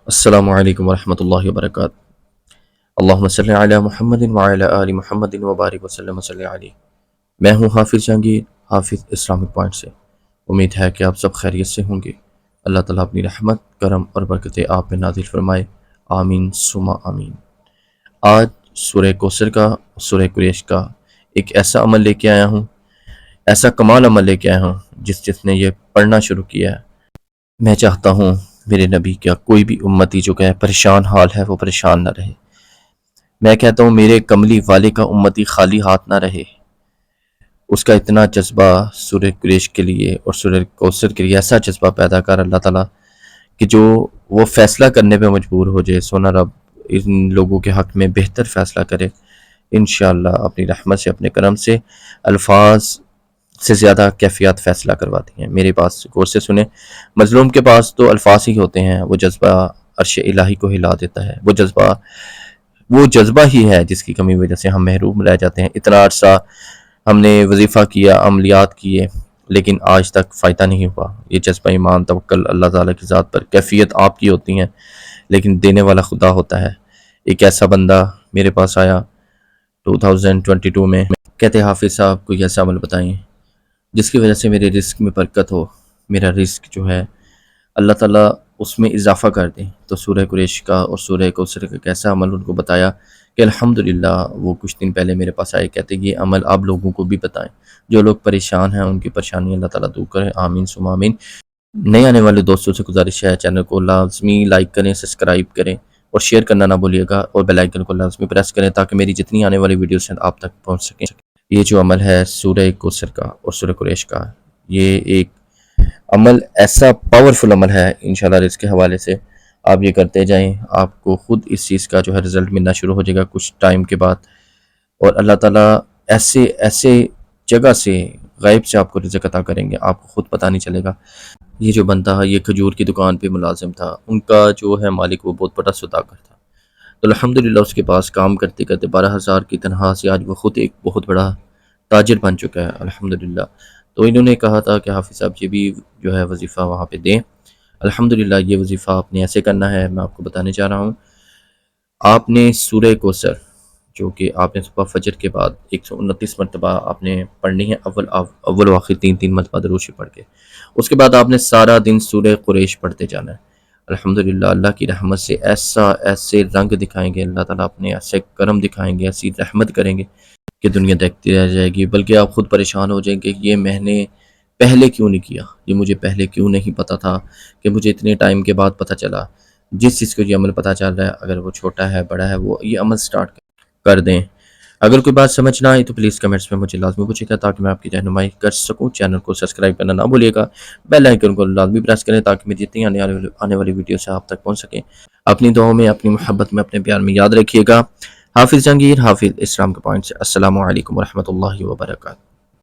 السلام علیکم ورحمۃ اللہ وبرکاتہ۔ اللہم صلی علی محمد وعلی آل محمد وبارک وسلم صلی علیہ۔ میں ہوں حافظ جہانگیر، حافظ اسلامک پوائنٹ سے۔ امید ہے کہ آپ سب خیریت سے ہوں گے۔ اللہ تعالیٰ اپنی رحمت، کرم اور برکتیں آپ پہ نازل فرمائے، آمین ثم آمین۔ آج سورہ کوثر کا، سورہ قریش کا ایک ایسا عمل لے کے آیا ہوں، ایسا کمال عمل لے کے آیا ہوں جس نے یہ پڑھنا شروع کیا ہے، میں چاہتا ہوں میرے نبی کا کوئی بھی امتی جو کہ پریشان حال ہے وہ پریشان نہ رہے۔ میں کہتا ہوں میرے کملی والے کا امتی خالی ہاتھ نہ رہے۔ اس کا اتنا جذبہ سورہ قریش کے لیے اور سورہ کوثر کے لیے ایسا جذبہ پیدا کر اللہ تعالیٰ کہ جو وہ فیصلہ کرنے پہ مجبور ہو جائے، سونا رب ان لوگوں کے حق میں بہتر فیصلہ کرے انشاءاللہ اپنی رحمت سے، اپنے کرم سے۔ الفاظ سے زیادہ کیفیات فیصلہ کرواتی ہیں۔ میرے پاس غور سے سنیں، مظلوم کے پاس تو الفاظ ہی ہوتے ہیں، وہ جذبہ عرش الہی کو ہلا دیتا ہے۔ وہ جذبہ ہی ہے جس کی کمی وجہ سے ہم محروم رہ جاتے ہیں۔ اتنا عرصہ ہم نے وظیفہ کیا، عملیات کیے، لیکن آج تک فائدہ نہیں ہوا۔ یہ جذبہ ایمان، توکل اللہ تعالیٰ کی ذات پر، کیفیت آپ کی ہوتی ہیں لیکن دینے والا خدا ہوتا ہے۔ ایک ایسا بندہ میرے پاس آیا 2022 میں، کہتے حافظ صاحب کوئی ایسا عمل بتائیں جس کی وجہ سے میرے رزق میں برکت ہو، میرا رزق جو ہے اللہ تعالیٰ اس میں اضافہ کر دیں۔ تو سورہ قریش کا اور سورہ کوثر کا کیسا عمل ان کو بتایا کہ الحمدللہ وہ کچھ دن پہلے میرے پاس آئے، کہتے یہ عمل آپ لوگوں کو بھی بتائیں، جو لوگ پریشان ہیں ان کی پریشانی اللہ تعالیٰ دور کرے، آمین ثم آمین۔ نئے آنے والے دوستوں سے گزارش ہے چینل کو لازمی لائک کریں، سبسکرائب کریں اور شیئر کرنا نہ بھولیے گا، اور بیل آئیکن کو لازمی پریس کریں تاکہ میری جتنی آنے والی ویڈیوز ہیں آپ تک پہنچ سکیں۔ یہ جو عمل ہے سورہ کوثر کا اور سورہ قریش کا، یہ ایک عمل ایسا پاورفل عمل ہے انشاءاللہ رزق کے حوالے سے۔ آپ یہ کرتے جائیں، آپ کو خود اس چیز کا جو ہے رزلٹ ملنا شروع ہو جائے گا کچھ ٹائم کے بعد، اور اللہ تعالیٰ ایسے جگہ سے غیب سے آپ کو رزق عطا کریں گے، آپ کو خود پتہ نہیں چلے گا۔ یہ جو بندہ ہے یہ کھجور کی دکان پہ ملازم تھا، ان کا جو ہے مالک وہ بہت بڑا سوداگر تھا، تو الحمدللہ اس کے پاس کام کرتے کرتے 12,000 کی تنخواہ سے آج وہ خود ایک بہت بڑا تاجر بن چکا ہے الحمدللہ۔ تو انہوں نے کہا تھا کہ حافظ صاحب یہ بھی جو ہے وظیفہ وہاں پہ دیں۔ الحمدللہ یہ وظیفہ آپ نے ایسے کرنا ہے، میں آپ کو بتانے چاہ رہا ہوں۔ آپ نے سورہ کوثر جو کہ آپ نے صبح فجر کے بعد 129 مرتبہ آپ نے پڑھنی ہے، اول و آخر 3 مرتبہ درود شریف پڑھ کے۔ اس کے بعد آپ نے سارا دن سورہ قریش پڑھتے جانا ہے۔ الحمدللہ اللہ کی رحمت سے ایسے رنگ دکھائیں گے اللہ تعالیٰ، اپنے ایسے کرم دکھائیں گے، ایسی رحمت کریں گے کہ دنیا دیکھتی رہ جائے گی، بلکہ آپ خود پریشان ہو جائیں گے کہ یہ میں نے پہلے کیوں نہیں کیا، یہ مجھے پہلے کیوں نہیں پتا تھا کہ مجھے اتنے ٹائم کے بعد پتہ چلا۔ جس چیز کو یہ عمل پتہ چل رہا ہے، اگر وہ چھوٹا ہے بڑا ہے، وہ یہ عمل سٹارٹ کر دیں۔ اگر کوئی بات سمجھ نہ آئی تو پلیز کمنٹس میں مجھے لازمی پوچھے گا تاکہ میں آپ کی رہنمائی کر سکوں۔ چینل کو سبسکرائب کرنا نہ بھولیے گا، بیل آئیکن کو لازمی پریس کریں تاکہ میری جتنی آنے والی ویڈیو سے آپ تک پہنچ سکیں۔ اپنی دعاؤں میں، اپنی محبت میں، اپنے پیار میں یاد رکھیے گا۔ حافظ جہانگیر، حافظ اسلام کے پوائنٹ سے۔ السلام علیکم ورحمۃ اللہ وبرکاتہ۔